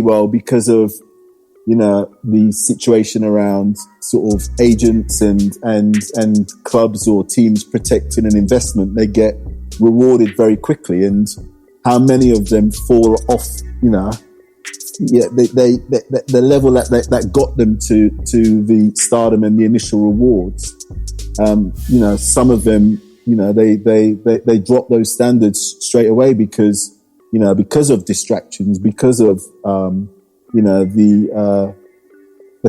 well because of, the situation around sort of agents and clubs or teams protecting an investment. They get rewarded very quickly, and how many of them fall off, the level that got them to the stardom and the initial rewards. Some of them, they drop those standards straight away because of distractions, because of, the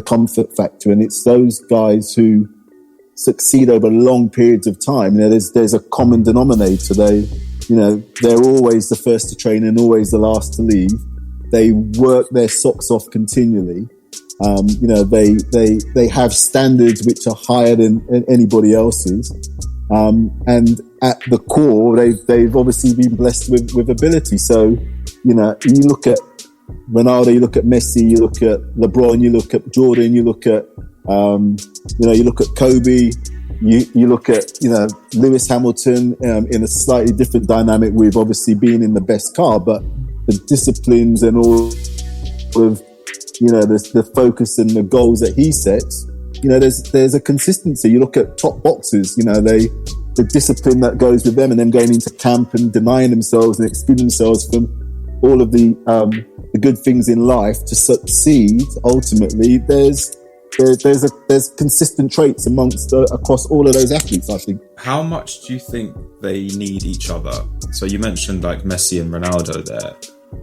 comfort factor. And it's those guys who succeed over long periods of time. There's a common denominator. They're always the first to train and always the last to leave. They work their socks off continually. They have standards which are higher than anybody else's. And at the core, they've obviously been blessed with ability. So, you look at Ronaldo, you look at Messi, you look at LeBron, you look at Jordan, you look at, you look at Kobe, you look at, Lewis Hamilton, in a slightly different dynamic with obviously being in the best car, but the disciplines and all of, the focus and the goals that he sets, there's a consistency. You look at top boxers, the discipline that goes with them and them going into camp and denying themselves and excluding themselves from all of the good things in life to succeed. Ultimately, there's consistent traits across all of those athletes, I think. How much do you think they need each other? So you mentioned like Messi and Ronaldo there,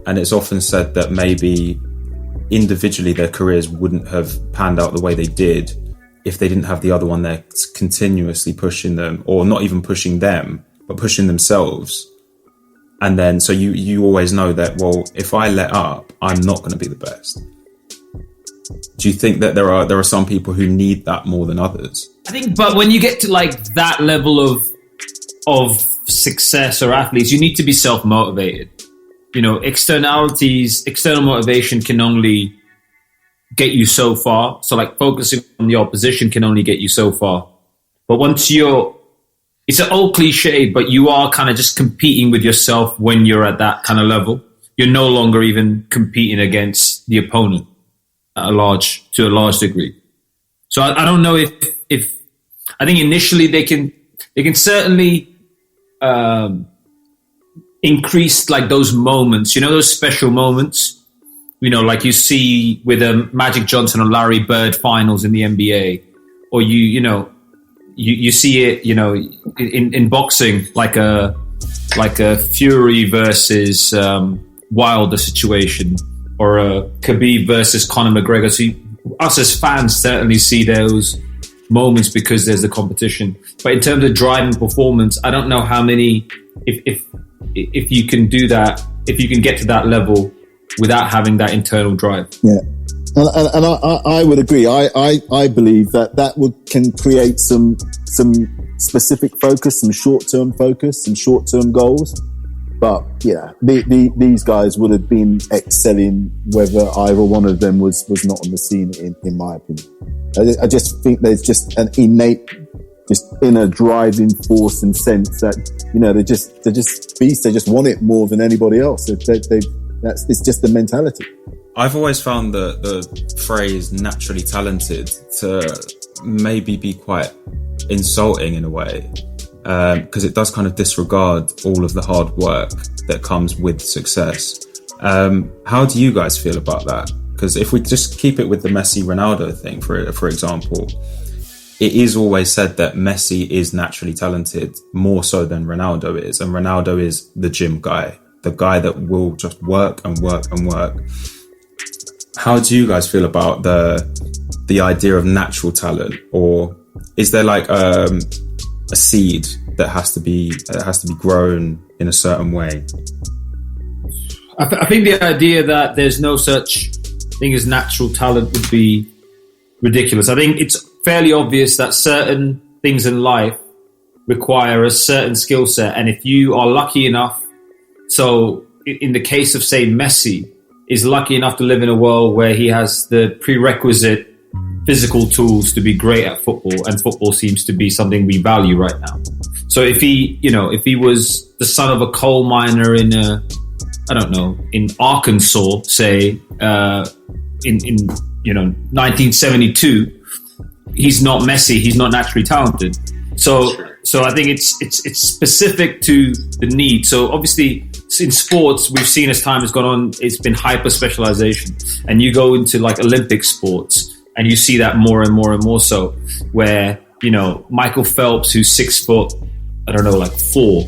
and it's often said that maybe individually their careers wouldn't have panned out the way they did if they didn't have the other one there continuously pushing them, or not even pushing them, but pushing themselves. And then, so you always know that, well, if I let up, I'm not going to be the best. Do you think that there are some people who need that more than others? I think, but when you get to like that level of success or athletes, you need to be self-motivated. External motivation can only get you so far. So like focusing on the opposition can only get you so far. But once it's an old cliche, but you are kind of just competing with yourself when you're at that kind of level. You're no longer even competing against the opponent to a large degree. So I don't know if I think initially they can certainly increase like those moments, those special moments, like you see with Magic Johnson or Larry Bird finals in the NBA, or you see it, in boxing, like a Fury versus Wilder situation, or a Khabib versus Conor McGregor. So us as fans certainly see those moments because there's the competition. But in terms of driving performance, I don't know how many, if you can do that, if you can get to that level without having that internal drive. Yeah. And I would agree. I believe that can create some specific focus, some short-term focus, some short-term goals. But yeah, these guys would have been excelling whether either one of them was not on the scene, in my opinion. I just think there's just an innate, just inner driving force and sense that, they're just beasts. They just want it more than anybody else. It's just the mentality. I've always found the phrase naturally talented to maybe be quite insulting in a way, because it does kind of disregard all of the hard work that comes with success. How do you guys feel about that? Because if we just keep it with the Messi-Ronaldo thing, for example, it is always said that Messi is naturally talented more so than Ronaldo is. And Ronaldo is the gym guy, the guy that will just work and work and work. How do you guys feel about the idea of natural talent, or is there like a seed that has to be grown in a certain way? I think the idea that there's no such thing as natural talent would be ridiculous. I think it's fairly obvious that certain things in life require a certain skill set, and if you are lucky enough, so in the case of say Messi, is lucky enough to live in a world where he has the prerequisite physical tools to be great at football, and football seems to be something we value right now. So if he was the son of a coal miner in I don't know, in Arkansas, say, in 1972, he's not Messi. He's not naturally talented. So I think it's specific to the need. So obviously in sports, we've seen as time has gone on, it's been hyper specialization, and you go into like Olympic sports and you see that more and more and more so, where, you know, Michael Phelps, who's 6 foot, I don't know, like 4.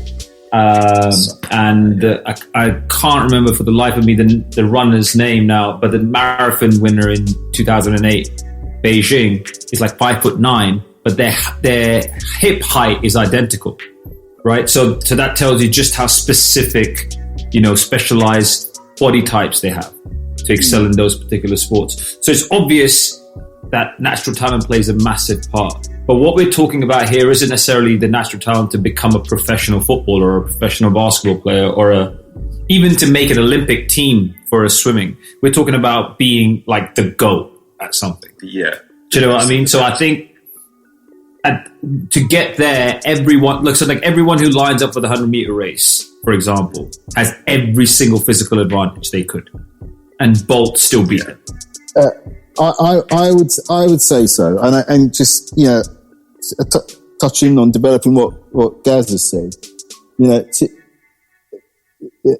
I can't remember for the life of me the runner's name now, but the marathon winner in 2008, Beijing, is like 5'9", but their hip height is identical, right? So that tells you just how specific, you know, specialized body types they have to excel in those particular sports. So it's obvious that natural talent plays a massive part. But what we're talking about here isn't necessarily the natural talent to become a professional footballer or a professional basketball player or even to make an Olympic team for a swimming. We're talking about being like the GOAT at something. Yeah. Do you know what I mean? So I think to get there, everyone who lines up for the 100-meter race, for example, has every single physical advantage they could, and Bolt still beat it. I would say so, and just, you know, touching on developing what Gaz has said, you know,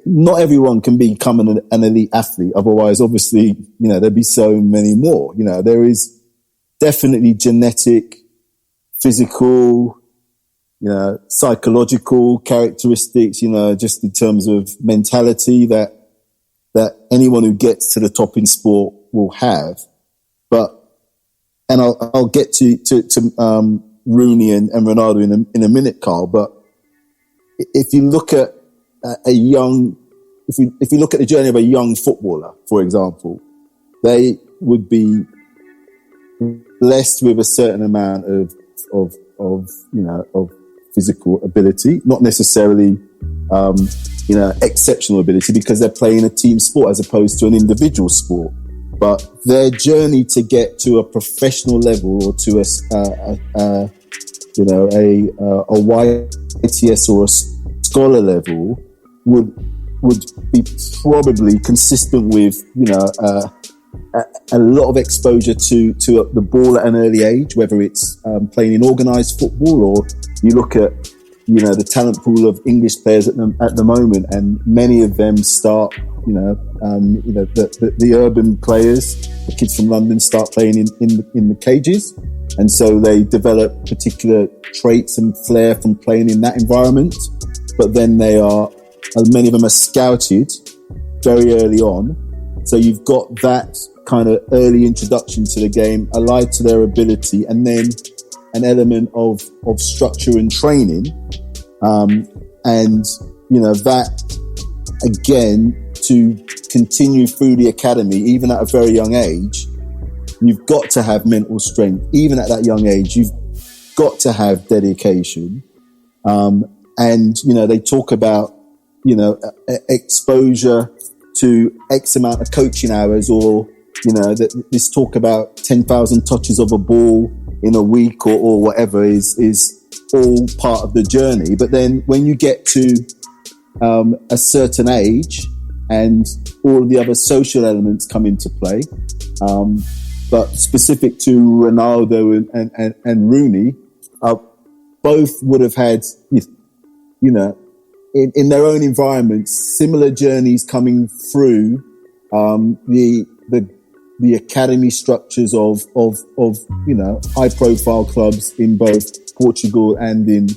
not everyone can become an elite athlete. Otherwise, obviously, you know, there'd be so many more. You know, there is definitely genetic, physical, you know, psychological characteristics, you know, just in terms of mentality that anyone who gets to the top in sport will have. And I'll get to Rooney and Ronaldo in a minute, Carl. But if you look at if you look at the journey of a young footballer, for example, they would be blessed with a certain amount of physical ability, not necessarily exceptional ability, because they're playing a team sport as opposed to an individual sport. But their journey to get to a professional level or to a YTS or a scholar level would be probably consistent with, you know, a lot of exposure to the ball at an early age, whether it's playing in organised football, or you look at, you know, the talent pool of English players at the moment, and many of them start, the urban players, the kids from London, start playing in the cages, and so they develop particular traits and flair from playing in that environment. But then many of them are scouted very early on, so you've got that kind of early introduction to the game, allied to their ability, and then an element of structure and training, and you know that again, to continue through the academy, even at a very young age, you've got to have mental strength. Even at that young age, you've got to have dedication. And, you know, they talk about, you know, exposure to X amount of coaching hours, or, you know, this talk about 10,000 touches of a ball in a week or whatever is all part of the journey. But then when you get to a certain age, and all of the other social elements come into play. But specific to Ronaldo and Rooney, both would have had, you know, in their own environments, similar journeys coming through the academy structures of you know, high profile clubs in both Portugal and in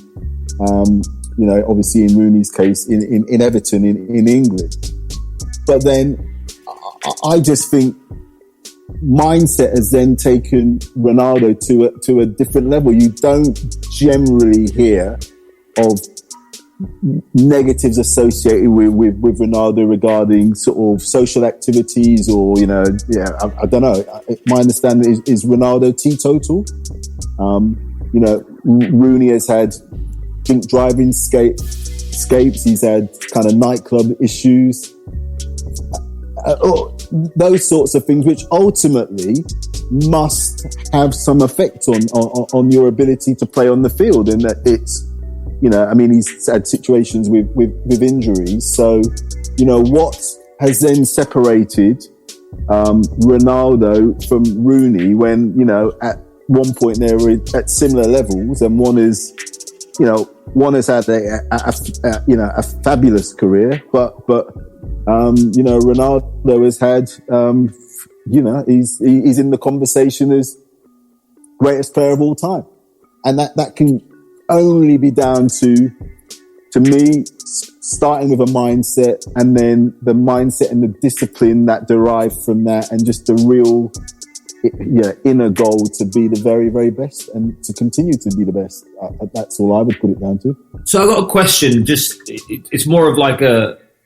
you know, obviously in Rooney's case in Everton in England. But then I just think mindset has then taken Ronaldo to a different level. You don't generally hear of negatives associated with Ronaldo regarding sort of social activities, or, you know, I don't know. My understanding is Ronaldo teetotal. You know, Rooney has had drink driving escapes. He's had kind of nightclub issues. Those sorts of things, which ultimately must have some effect on your ability to play on the field. And that it's, you know, I mean, he's had situations with injuries. So what has then separated Ronaldo from Rooney when, at one point they were at similar levels, and one has had a fabulous career, but Ronaldo has had, he's in the conversation as greatest player of all time. And that can only be down to me, starting with a mindset, and then the mindset and the discipline that derive from that, and just the real inner goal to be the very, very best and to continue to be the best. That's all I would put it down to. So I got a question. It's more of like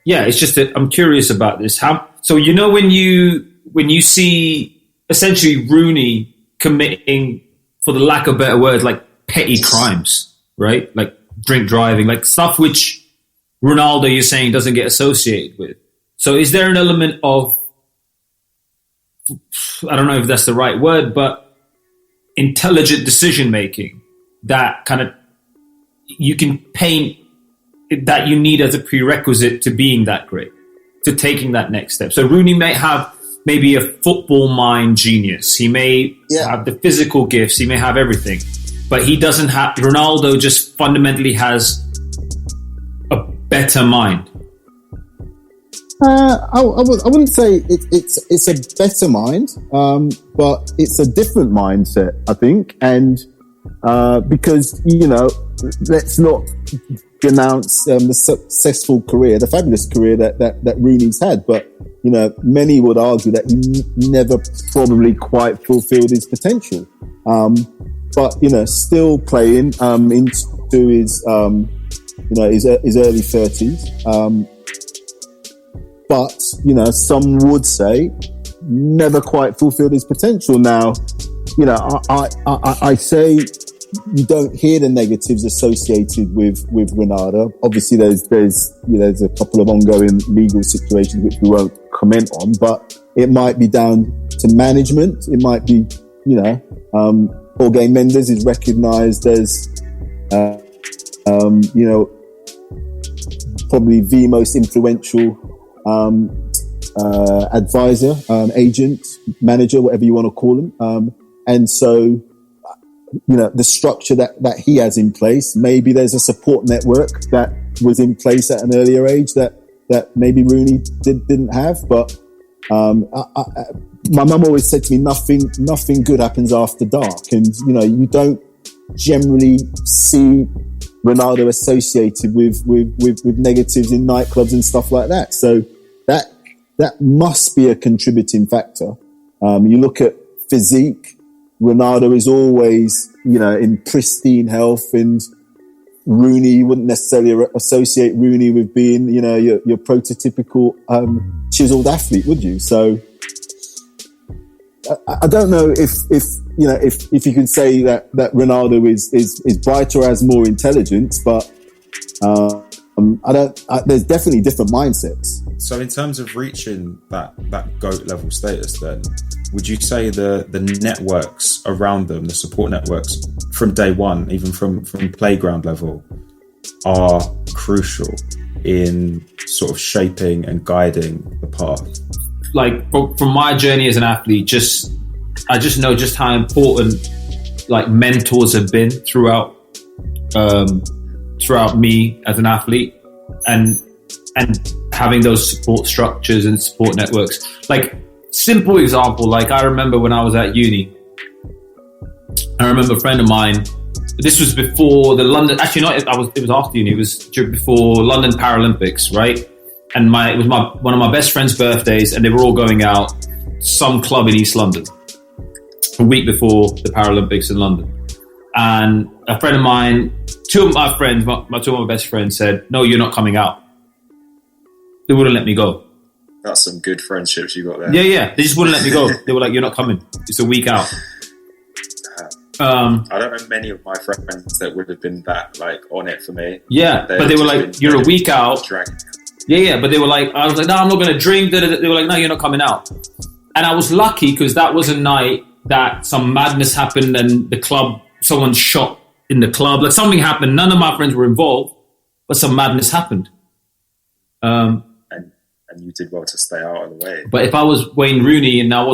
it's just that I'm curious about this. So when you see essentially Rooney committing, for the lack of better words, like petty crimes, right? Like drink driving, like stuff which Ronaldo, you're saying, doesn't get associated with. So is there an element of, I don't know if that's the right word, but intelligent decision making that kind of you can paint that you need as a prerequisite to being that great, to taking that next step? So Rooney may have maybe a football mind genius. He may have the physical gifts. He may have everything, but he doesn't have. Ronaldo just fundamentally has a better mind. I wouldn't say it's a better mind, but it's a different mindset, I think. And because, let's not denounce the successful career, the fabulous career that Rooney's had. But, many would argue that he never probably quite fulfilled his potential. But, still playing into his, his early 30s. But, some would say never quite fulfilled his potential. Now, I say you don't hear the negatives associated with Ronaldo. Obviously, there's a couple of ongoing legal situations which we won't comment on, but it might be down to management. It might be, Jorge Mendes is recognised as, probably the most influential advisor, agent, manager, whatever you want to call him. And so, the structure that he has in place, maybe there's a support network that was in place at an earlier age that maybe Rooney didn't have. But my mum always said to me, nothing good happens after dark. And, you don't generally see Ronaldo associated with negatives in nightclubs and stuff like that. So that must be a contributing factor. You look at physique, Ronaldo is always, in pristine health, and Rooney, you wouldn't necessarily associate Rooney with being, your prototypical chiseled athlete, would you? So I don't know if you can say that Ronaldo is brighter or has more intelligence, but there's definitely different mindsets. So in terms of reaching that GOAT level status, then would you say the networks around them, the support networks from day one, even from playground level, are crucial in sort of shaping and guiding the path? Like from my journey as an athlete, I just know just how important like mentors have been throughout me as an athlete, and having those support structures and support networks. Like, simple example, like I remember when I was at uni, I remember a friend of mine, this was before the London, actually not, it was after uni, it was before London Paralympics, right? And it was one of my best friend's birthdays, and they were all going out some club in East London a week before the Paralympics in London. And a friend of mine, two of my best friends said, "No, you're not coming out." They wouldn't let me go. That's some good friendships you got there. Yeah. They just wouldn't let me go. They were like, "You're not coming. It's a week out." I don't know many of my friends that would have been that like on it for me. Yeah, but they were like, "You're a week out." Yeah, but they were like, I was like, "No, I'm not going to drink." They were like, "No, you're not coming out." And I was lucky because that was a night that some madness happened, and the club, someone shot in the club. Like something happened. None of my friends were involved, but some madness happened. and you did well to stay out of the way. But if I was Wayne Rooney and I